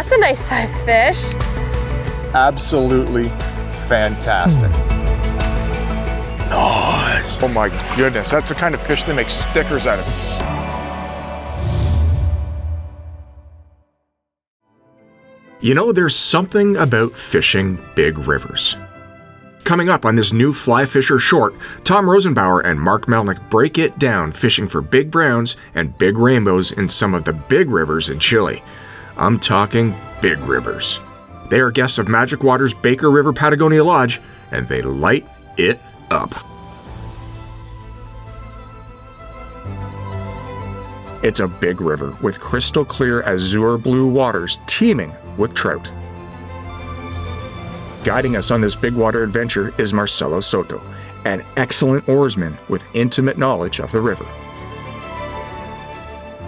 that's a nice sized fish. Absolutely fantastic. Nice. Oh my goodness, that's the kind of fish that makes stickers out of. You know, there's something about fishing big rivers. Coming up on this new Fly Fisher short, Tom Rosenbauer and Mark Melnick break it down fishing for big browns and big rainbows in some of the big rivers in Chile. I'm talking big rivers. They are guests of Magic Water's Baker River Patagonia Lodge, and they light it up. It's a big river with crystal clear azure blue waters teeming with trout. Guiding us on this big water adventure is Marcelo Soto, an excellent oarsman with intimate knowledge of the river.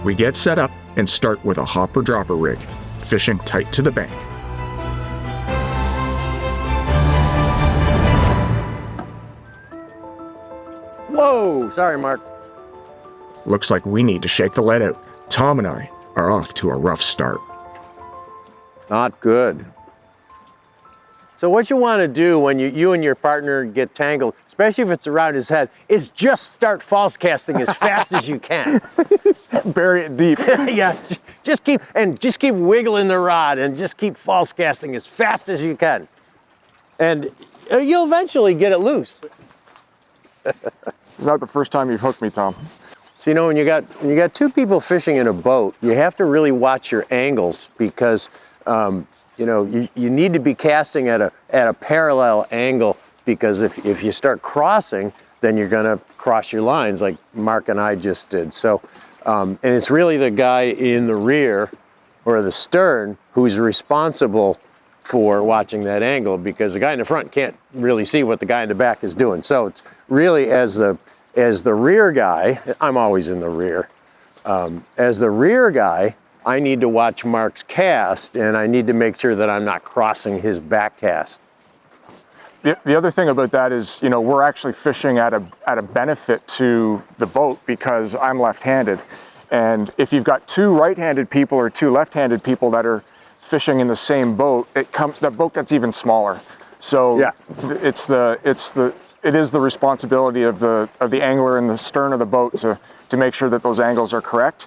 We get set up and start with a hopper-dropper rig, fishing tight to the bank. Whoa, sorry, Mark. Looks like we need to shake the lead out. Tom and I are off to a rough start. Not good. So what you want to do when you and your partner get tangled, especially if it's around his head, is just start false casting as fast as you can. Bury it deep. Yeah, just keep wiggling the rod and just keep false casting as fast as you can. And you'll eventually get it loose. It's not the first time you've hooked me, Tom. So you know, when you got two people fishing in a boat, you have to really watch your angles because you know, you need to be casting at a parallel angle, because if you start crossing, then you're gonna cross your lines like Mark and I just did. So, and it's really the guy in the rear or the stern who's responsible for watching that angle, because the guy in the front can't really see what the guy in the back is doing. So it's really as the rear guy, I'm always in the rear. As the rear guy, I need to watch Mark's cast, and I need to make sure that I'm not crossing his back cast. The other thing about that is, you know, we're actually fishing at a benefit to the boat because I'm left-handed. And if you've got two right-handed people or two left-handed people that are fishing in the same boat, the boat gets even smaller. So yeah, it is the responsibility of the angler in the stern of the boat to make sure that those angles are correct.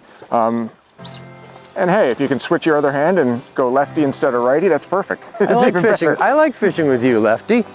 And hey, if you can switch your other hand and go lefty instead of righty, that's perfect. I like fishing with you, Lefty.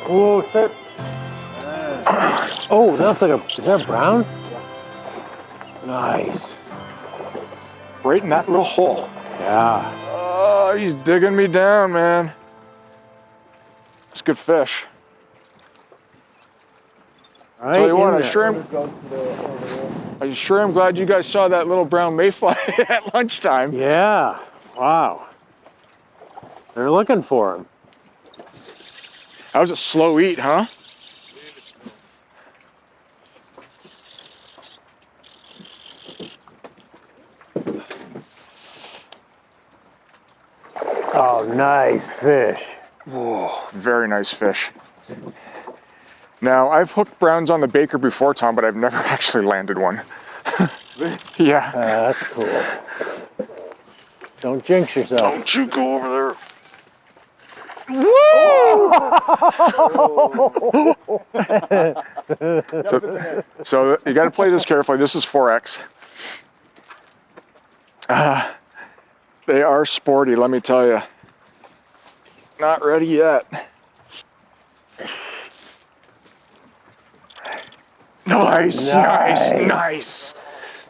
Whoa, shit. Oh, that looks like is that brown? Nice. Right in that little hole. Yeah. Oh, he's digging me down, man. It's good fish. Right, tell you what, I sure am glad you guys saw that little brown mayfly at lunchtime. Yeah, wow. They're looking for him. That was a slow eat, huh? Oh, nice fish. Whoa, very nice fish. Now, I've hooked browns on the Baker before, Tom, but I've never actually landed one. Yeah. That's cool. Don't jinx yourself. Don't you go over there. Woo! So you got to play this carefully. This is 4X. They are sporty, let me tell you. Not ready yet. Nice.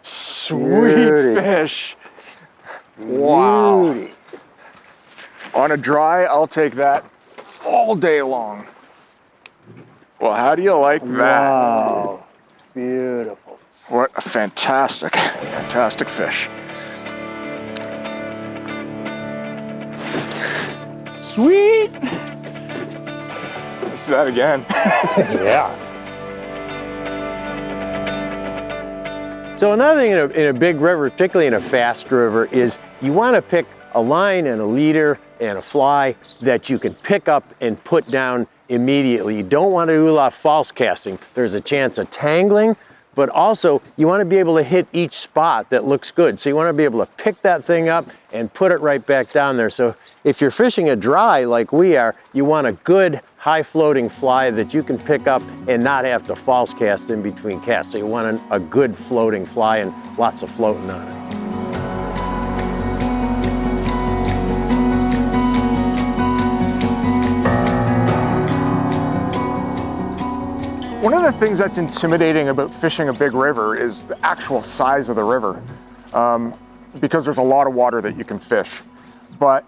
Sweet fish. Wow. Beauty. On a dry, I'll take that all day long. Well, how do you like that? Wow. Beautiful. What a fantastic fish. Sweet. do that again. Yeah. So another thing in a big river, particularly in a fast river, is you want to pick a line and a leader and a fly that you can pick up and put down immediately. You don't want to do a lot of false casting. There's a chance of tangling, but also you want to be able to hit each spot that looks good. So you want to be able to pick that thing up and put it right back down there. So if you're fishing a dry like we are, you want a good high floating fly that you can pick up and not have to false cast in between casts. So you want a good floating fly and lots of floating on it. One of the things that's intimidating about fishing a big river is the actual size of the river, because there's a lot of water that you can fish. But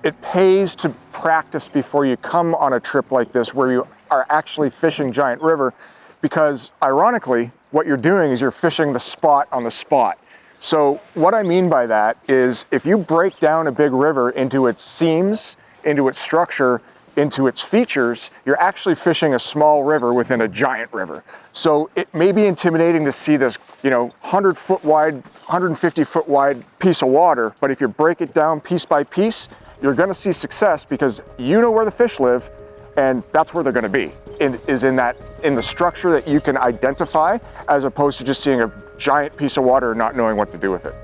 it pays to practice before you come on a trip like this where you are actually fishing giant river, because ironically, what you're doing is you're fishing the spot on the spot. So what I mean by that is if you break down a big river into its seams, into its structure, into its features, you're actually fishing a small river within a giant river. So it may be intimidating to see this, 100-foot wide, 150-foot wide piece of water, but if you break it down piece by piece, you're gonna see success because you know where the fish live and that's where they're gonna be, in the structure that you can identify, as opposed to just seeing a giant piece of water and not knowing what to do with it.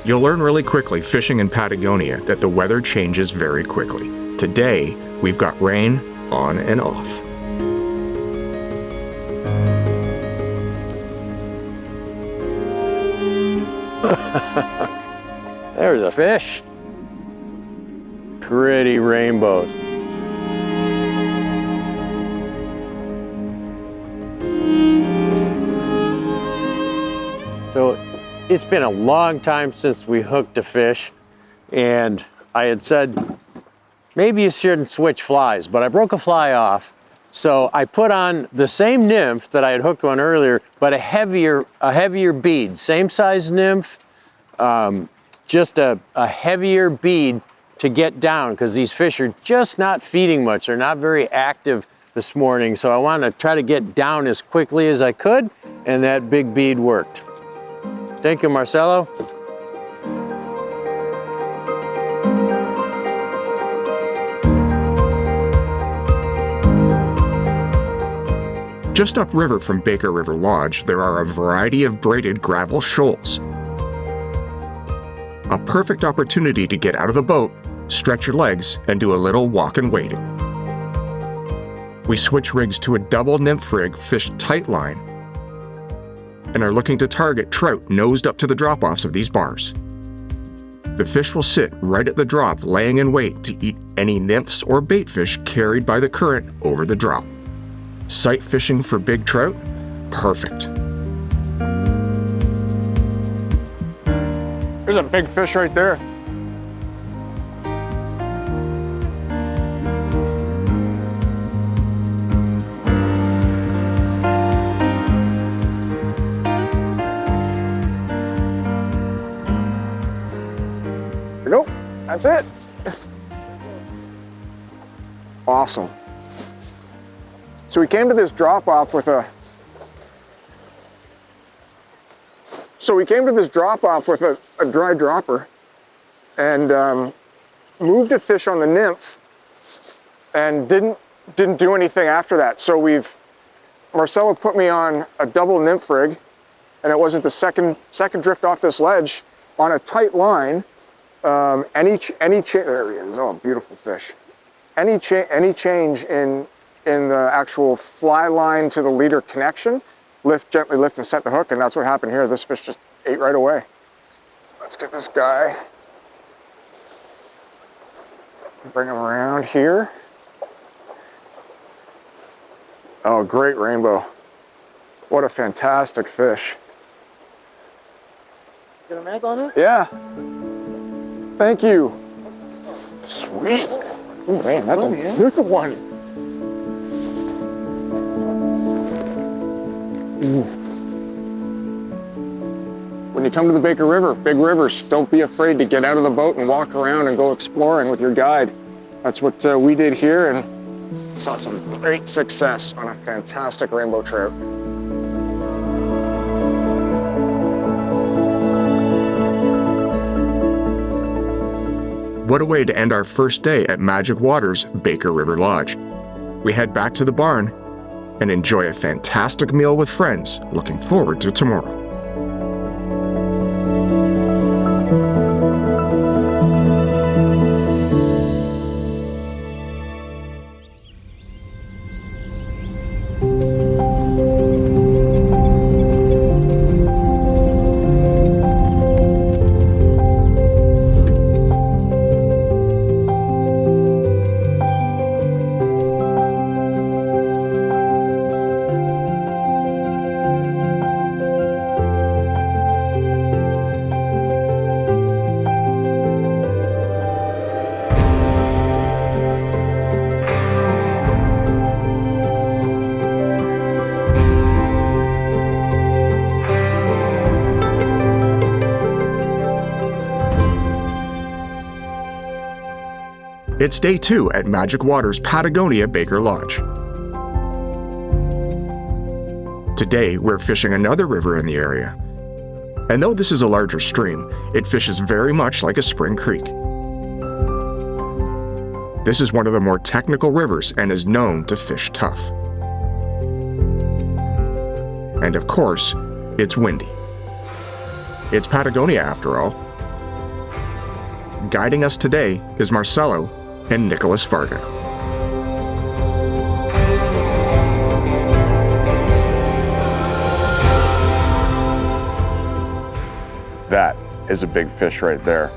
You'll learn really quickly fishing in Patagonia that the weather changes very quickly. Today, we've got rain on and off. There's a fish. Pretty rainbows. So it's been a long time since we hooked a fish, and I had said, maybe you shouldn't switch flies, but I broke a fly off. So I put on the same nymph that I had hooked one earlier, but a heavier bead, same size nymph, just a heavier bead to get down, because these fish are just not feeding much. They're not very active this morning. So I wanted to try to get down as quickly as I could, and that big bead worked. Thank you, Marcelo. Just upriver from Baker River Lodge, there are a variety of braided gravel shoals. A perfect opportunity to get out of the boat, stretch your legs, and do a little walk and wading. We switch rigs to a double nymph rig fished tight line and are looking to target trout nosed up to the drop-offs of these bars. The fish will sit right at the drop, laying in wait to eat any nymphs or baitfish carried by the current over the drop. Sight fishing for big trout? Perfect. There's a big fish right there. There we go. That's it. Awesome. So we came to this drop off with a dry dropper and moved a fish on the nymph and didn't do anything after that. So Marcelo put me on a double nymph rig, and it wasn't the second drift off this ledge on a tight line. There he is. Oh, beautiful fish. Any change in the actual fly line to the leader connection, gently lift and set the hook, and that's what happened here. This fish just ate right away. Let's get this guy. Bring him around here. Oh, great rainbow. What a fantastic fish. Get a mag on it? Yeah. Thank you. Sweet. Oh man, that's a beautiful one. When you come to the Baker River, big rivers, don't be afraid to get out of the boat and walk around and go exploring with your guide. That's what we did here, and saw some great success on a fantastic rainbow trout. What a way to end our first day at Magic Waters Baker River Lodge. We head back to the barn and enjoy a fantastic meal with friends, looking forward to tomorrow. It's day 2 at Magic Waters Patagonia Baker Lodge. Today, we're fishing another river in the area. And though this is a larger stream, it fishes very much like a spring creek. This is one of the more technical rivers and is known to fish tough. And of course, it's windy. It's Patagonia after all. Guiding us today is Marcelo and Nicholas Varga. That is a big fish right there.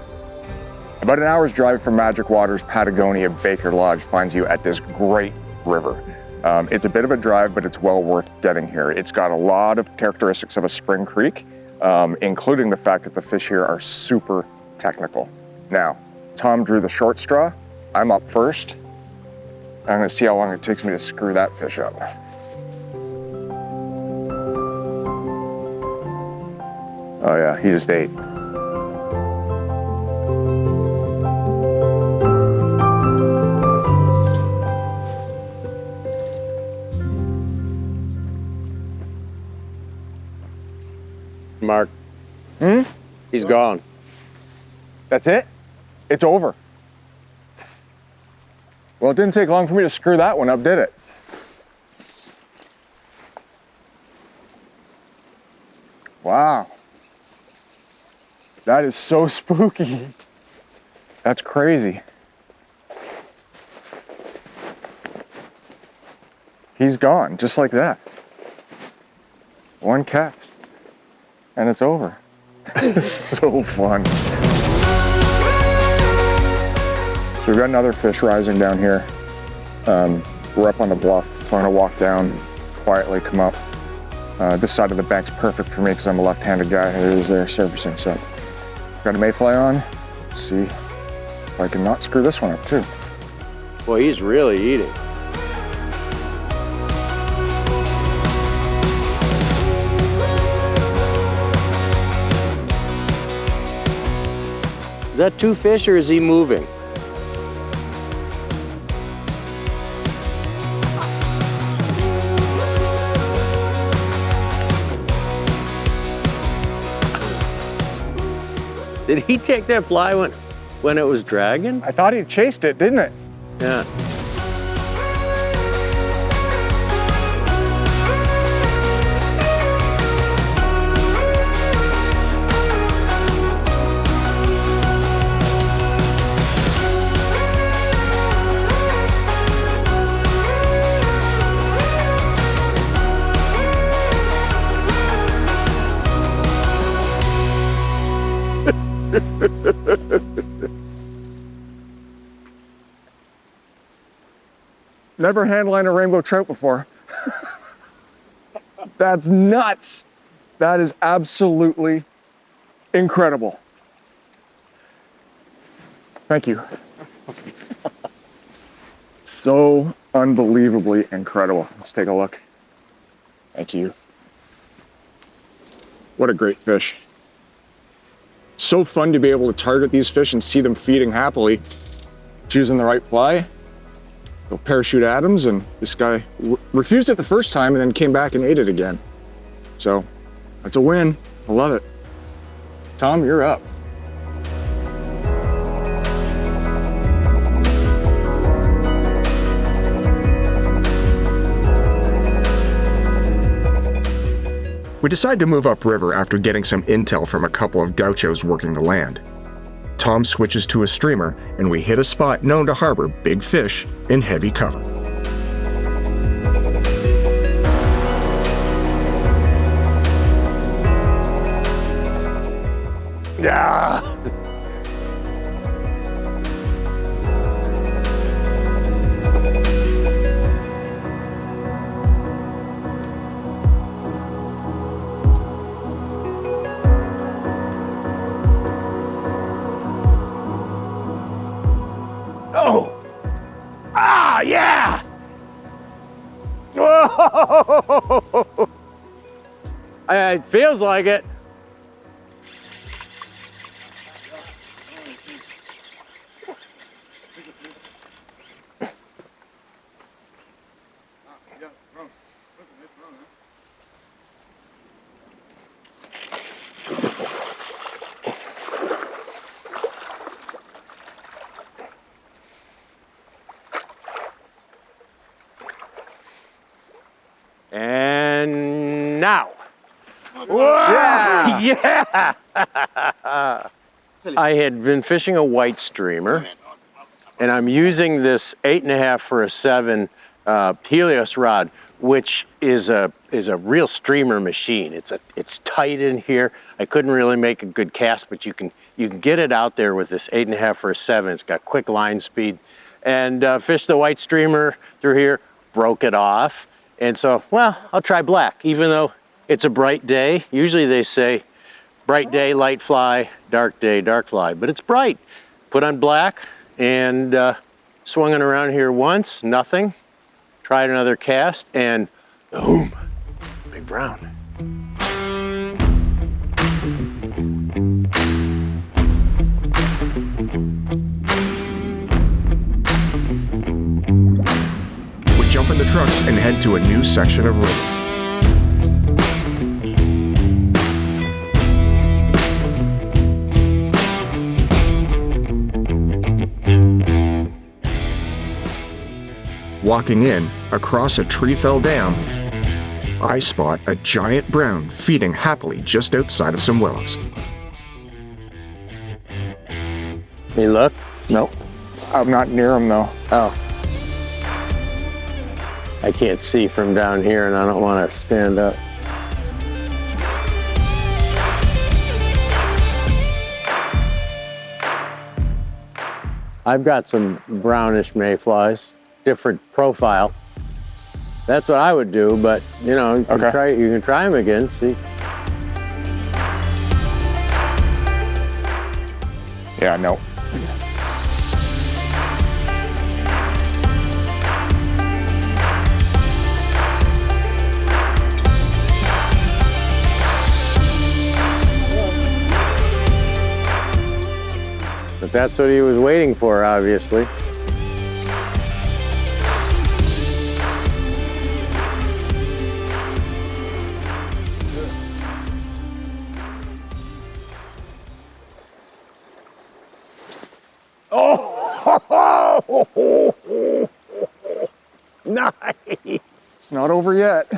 About an hour's drive from Magic Waters, Patagonia Baker Lodge finds you at this great river. It's a bit of a drive, but it's well worth getting here. It's got a lot of characteristics of a spring creek, including the fact that the fish here are super technical. Now, Tom drew the short straw. I'm up first. I'm gonna see how long it takes me to screw that fish up. Oh yeah, he just ate. Mark. He's gone. That's it? It's over. Well, it didn't take long for me to screw that one up, did it? Wow. That is so spooky. That's crazy. He's gone, just like that. One cast, and it's over. So fun. So we've got another fish rising down here. We're up on the bluff, so I'm gonna walk down quietly, come up. This side of the bank's perfect for me because I'm a left-handed guy who is there surfacing. So got a mayfly on. Let's see if I can not screw this one up too. Boy, he's really eating. Is that 2 fish or is he moving? Did he take that fly when it was dragging? I thought he chased it, didn't it? Yeah. Never handlined a rainbow trout before. That's nuts. That is absolutely incredible. Thank you. So unbelievably incredible. Let's take a look. Thank you. What a great fish. so fun to be able to target these fish and see them feeding happily, choosing the right fly. Go parachute Adams, and this guy refused it the first time and then came back and ate it again. So that's a win. I love it. Tom, you're up. We decide to move upriver after getting some intel from a couple of gauchos working the land. Tom switches to a streamer, and we hit a spot known to harbor big fish in heavy cover. Yeah. Oh! Ah, yeah! Whoa! It feels like it. And now. Whoa! Yeah! I had been fishing a white streamer, and I'm using this 8.5 for a 7 Helios rod, which is a real streamer machine. It's tight in here. I couldn't really make a good cast, but you can get it out there with this 8.5 for a 7. It's got quick line speed, and fished the white streamer through here, broke it off. And so, well, I'll try black, even though it's a bright day. Usually they say bright day, light fly, dark day, dark fly, but it's bright. Put on black and swung it around here once, nothing. Tried another cast and boom, big brown. Jump in the trucks and head to a new section of river. Walking in, across a tree fell dam, I spot a giant brown feeding happily just outside of some willows. You look? Nope. I'm not near him though. Oh. I can't see from down here and I don't want to stand up. I've got some brownish mayflies, different profile. That's what I would do, but you know, you can try them again, see. Yeah, no. But that's what he was waiting for, obviously. Oh! Nice! It's not over yet.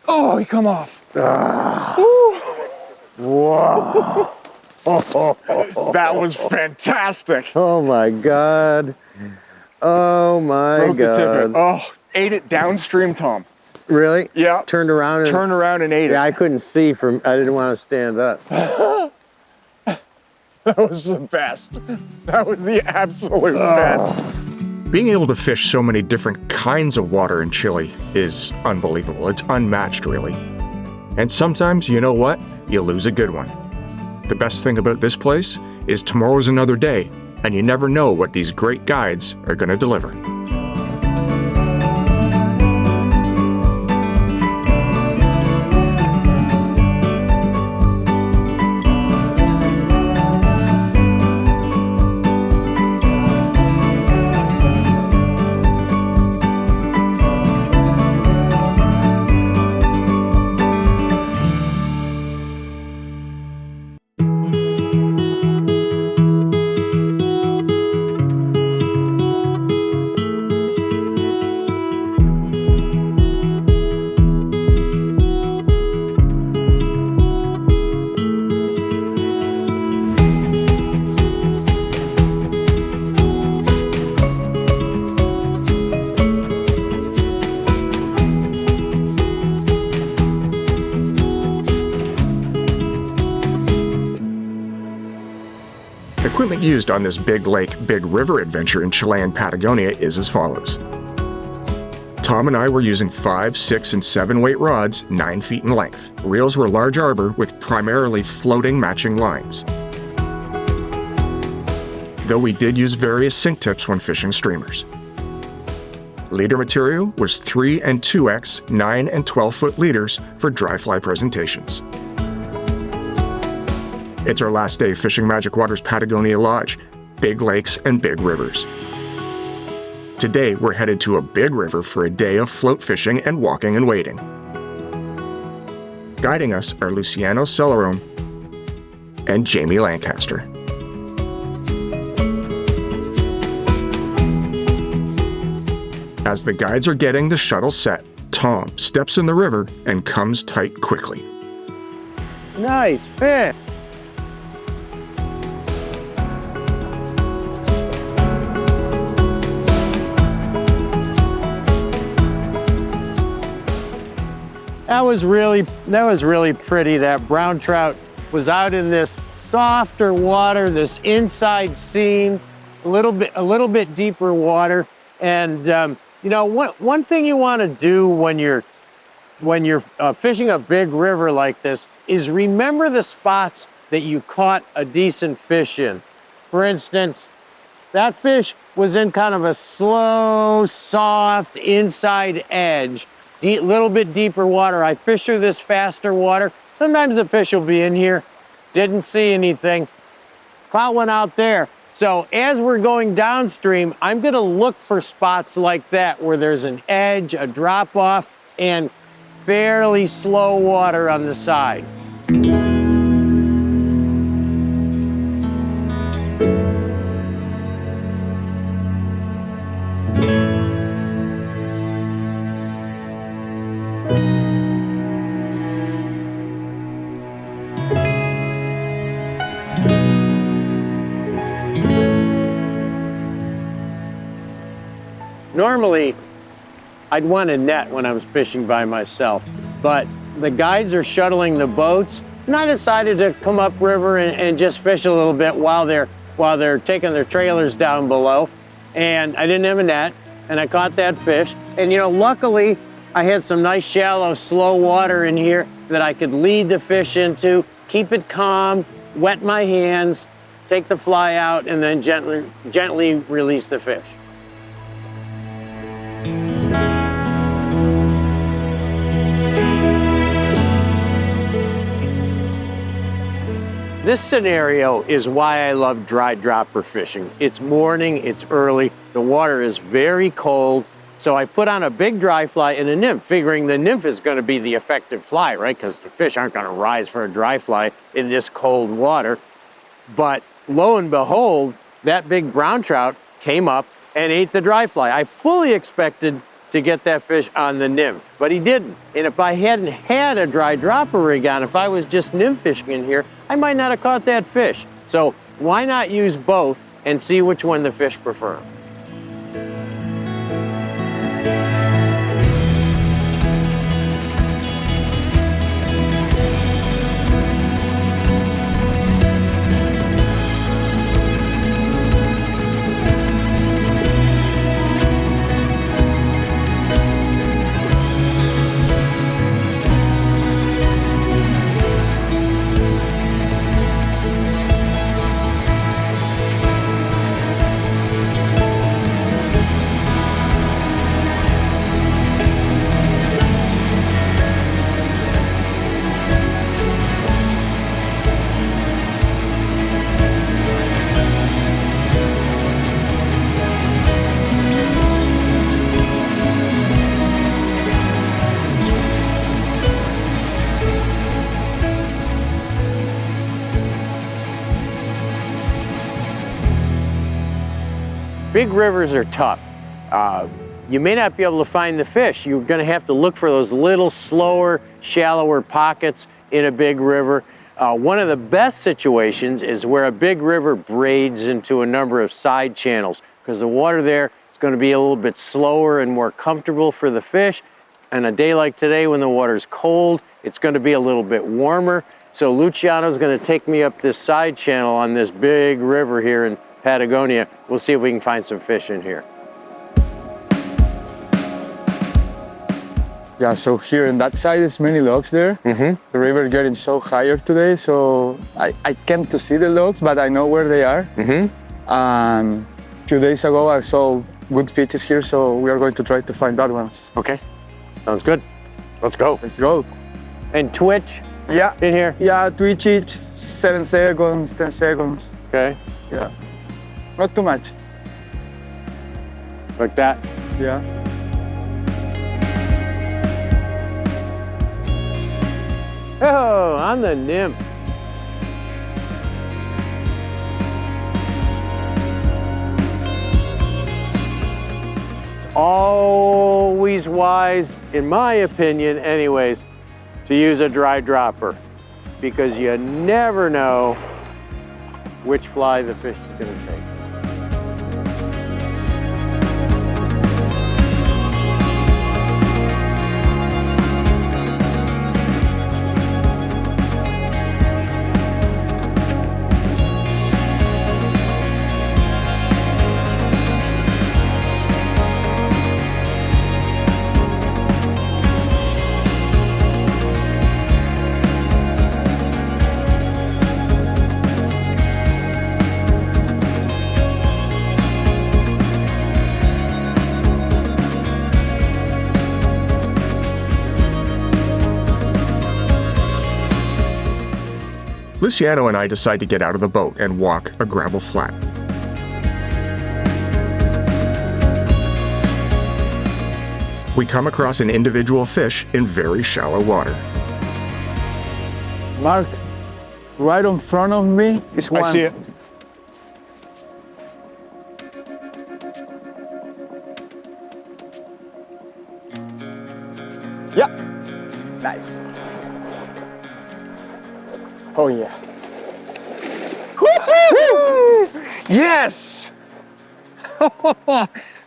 Oh, he come off. Whoa! That was fantastic. Oh my God. Oh my Broke the God. tippet. Oh, ate it downstream, Tom. Really? Yeah. Turned around and... Turned around and ate it. Yeah, I couldn't see from... I didn't want to stand up. That was the best. That was the absolute best. Being able to fish so many different kinds of water in Chile is unbelievable. It's unmatched, really. And sometimes, you know what? You lose a good one. The best thing about this place is tomorrow's another day, and you never know what these great guides are going to deliver. equipment used on this big lake, big river adventure in Chilean Patagonia is as follows. Tom and I were using 5, 6, and 7 weight rods, 9 feet in length. Reels were large arbor with primarily floating matching lines, though we did use various sink tips when fishing streamers. Leader material was 3 and 2x, 9 and 12-foot leaders for dry fly presentations. It's our last day fishing Magic Waters Patagonia Lodge, big lakes and big rivers. Today, we're headed to a big river for a day of float fishing and walking and wading. Guiding us are Luciano Celerome and Jamie Lancaster. As the guides are getting the shuttle set, Tom steps in the river and comes tight quickly. Nice fish. That was really pretty. That brown trout was out in this softer water, this inside seam, a little bit deeper water. And you know, one thing you want to do when you're fishing a big river like this is remember the spots that you caught a decent fish in. For instance, that fish was in kind of a slow, soft inside edge. Little bit deeper water. I fished through this faster water. Sometimes the fish will be in here. Didn't see anything. Caught one out there. So as we're going downstream, I'm gonna look for spots like that where there's an edge, a drop off, and fairly slow water on the side. Normally, I'd want a net when I was fishing by myself, but the guides are shuttling the boats, and I decided to come upriver and just fish a little bit while they're taking their trailers down below. And I didn't have a net, and I caught that fish. And you know, luckily, I had some nice shallow, slow water in here that I could lead the fish into, keep it calm, wet my hands, take the fly out, and then gently release the fish. This scenario is why I love dry dropper fishing. It's morning, it's early, the water is very cold, so I put on a big dry fly and a nymph, figuring the nymph is going to be the effective fly, right? Because the fish aren't going to rise for a dry fly in this cold water. But lo and behold, that big brown trout came up and ate the dry fly. I fully expected to get that fish on the nymph, but he didn't. And if I hadn't had a dry dropper rig on, if I was just nymph fishing in here, I might not have caught that fish. So why not use both and see which one the fish prefer? Big rivers are tough. You may not be able to find the fish. You're going to have to look for those little slower, shallower pockets in a big river. One of the best situations is where a big river braids into a number of side channels, because the water there is going to be a little bit slower and more comfortable for the fish. And a day like today when the water's cold, it's going to be a little bit warmer. So Luciano's gonna take me up this side channel on this big river here in Patagonia. We'll see if we can find some fish in here. Yeah, so here in that side is many logs there. The river getting so higher today, so I came to see the logs, but I know where they are. And a few days ago I saw good fishes here, so we are going to try to find that ones. Okay, sounds good. Let's go. Let's go. And twitch Yeah. in here? Yeah, twitch it, 7 seconds, 10 seconds. Okay, Yeah, not too much. like that. Yeah. Oh, I'm the nymph. Always wise, in my opinion anyways, to use a dry dropper because you never know which fly the fish is going to take. Luciano and I decide to get out of the boat and walk a gravel flat. We come across an individual fish in very shallow water. Mark, right in front of me is one. I see it. Yeah. Nice. Oh yeah. Yes!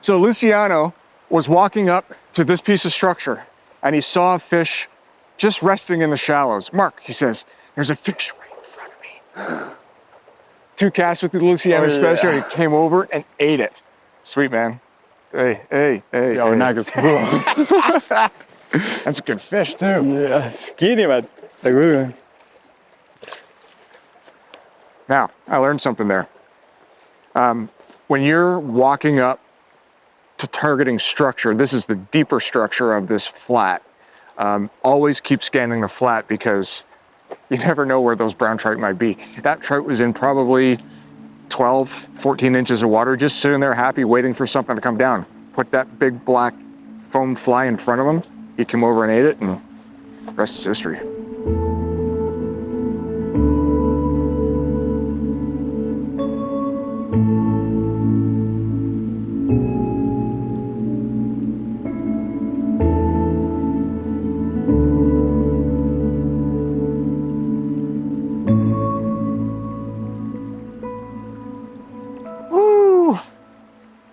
So Luciano was walking up to this piece of structure and he saw a fish just resting in the shallows. Mark, he says, there's a fish right in front of me. 2 casts with the Luciano special, and he came over and ate it. Sweet, man. Hey. Yo, nuggets. That's a good fish too. Yeah, skinny, but it's a good one. Now, I learned something there. When you're walking up to targeting structure, this is the deeper structure of this flat. Always keep scanning the flat because you never know where those brown trout might be. That trout was in probably 12, 14 inches of water, just sitting there happy, waiting for something to come down. Put that big black foam fly in front of him. He came over and ate it, and the rest is history.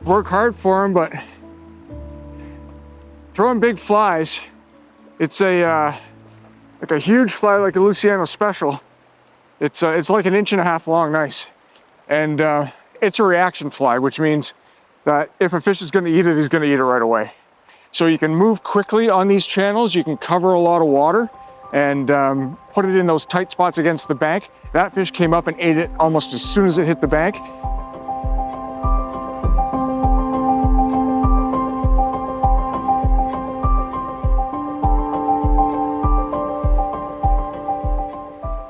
Work hard for them, but throwing big flies, it's like a huge fly like a Luciano special. It's like 1.5 inches long, nice. And it's a reaction fly, which means that if a fish is gonna eat it, he's gonna eat it right away. So you can move quickly on these channels, you can cover a lot of water and put it in those tight spots against the bank. That fish came up and ate it almost as soon as it hit the bank.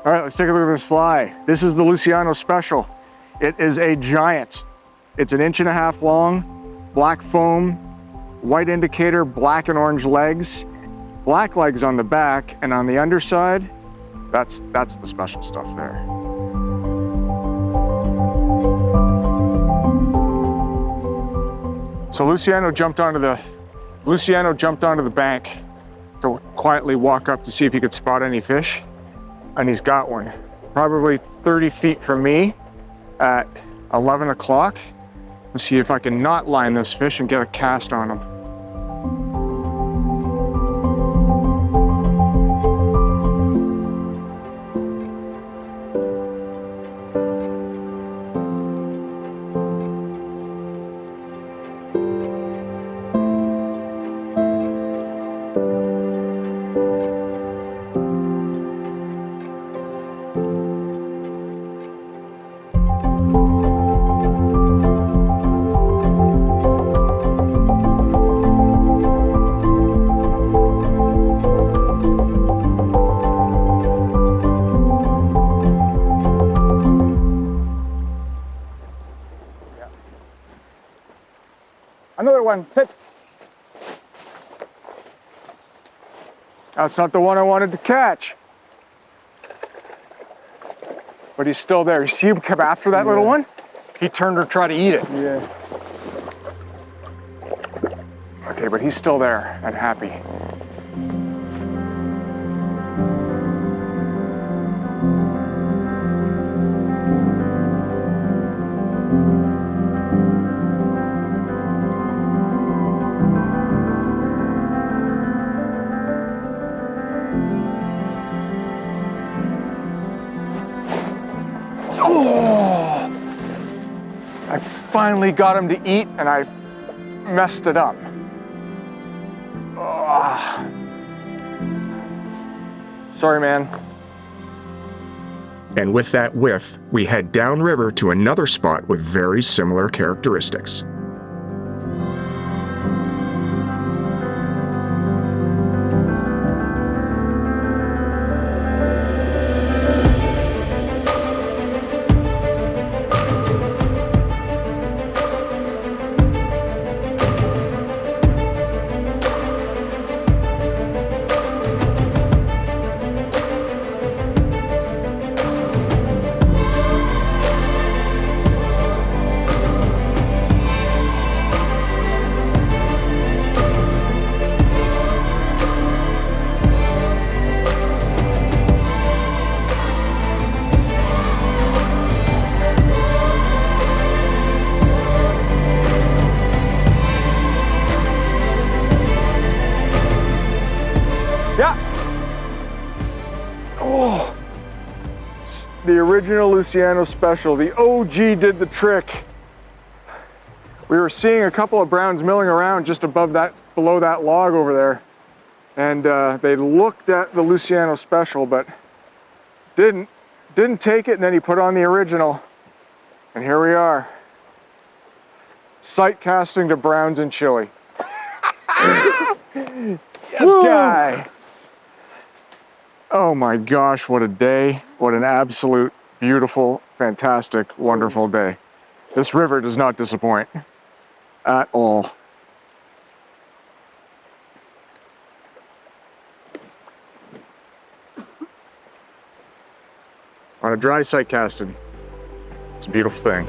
All right, let's take a look at this fly. This is the Luciano special. It is a giant. It's 1.5 inches long, black foam, white indicator, black and orange legs, black legs on the back, and on the underside, that's the special stuff there. So Luciano jumped onto the bank to quietly walk up to see if he could spot any fish. And he's got one, probably 30 feet from me at 11 o'clock. Let's see if I can not line this fish and get a cast on him. one. Sit. That's not the one I wanted to catch. But he's still there. You see him come after that little one? He turned to try to eat it. Yeah. Okay, but he's still there and happy. Oh! I finally got him to eat and I messed it up. Oh. Sorry, man. And with that whiff, we head downriver to another spot with very similar characteristics. Yeah. Oh, the original Luciano special. The OG did the trick. We were seeing a couple of browns milling around just above that, below that log over there. And they looked at the Luciano special, but didn't take it, and then he put on the original. And here we are. Sight casting to browns in Chile. Yes, guy. Oh my gosh, what a day. What an absolute beautiful, fantastic, wonderful day. This river does not disappoint at all. On a dry sight casting, it's a beautiful thing.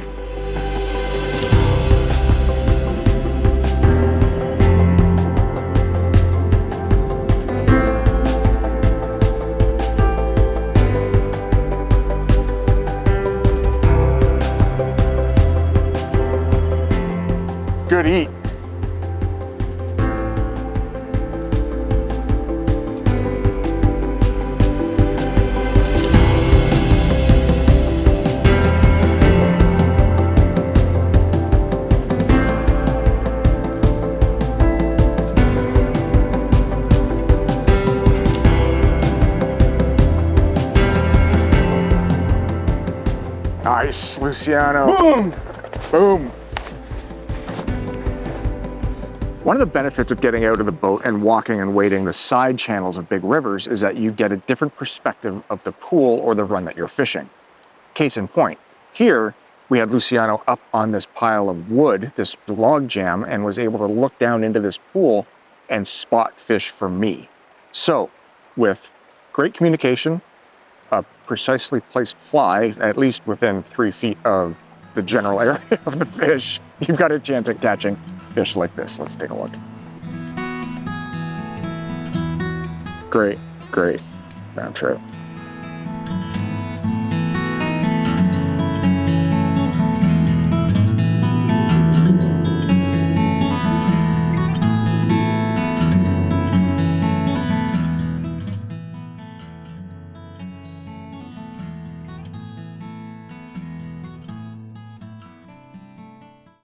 Good eat. Nice, Luciano. Boom! Boom. One of the benefits of getting out of the boat and walking and wading the side channels of big rivers is that you get a different perspective of the pool or the run that you're fishing. Case in point, here we had Luciano up on this pile of wood, this log jam, and was able to look down into this pool and spot fish for me. So, with great communication, a precisely placed fly, at least within 3 feet of the general area of the fish, you've got a chance at catching fish like this. Let's take a look. Great, great brown trout.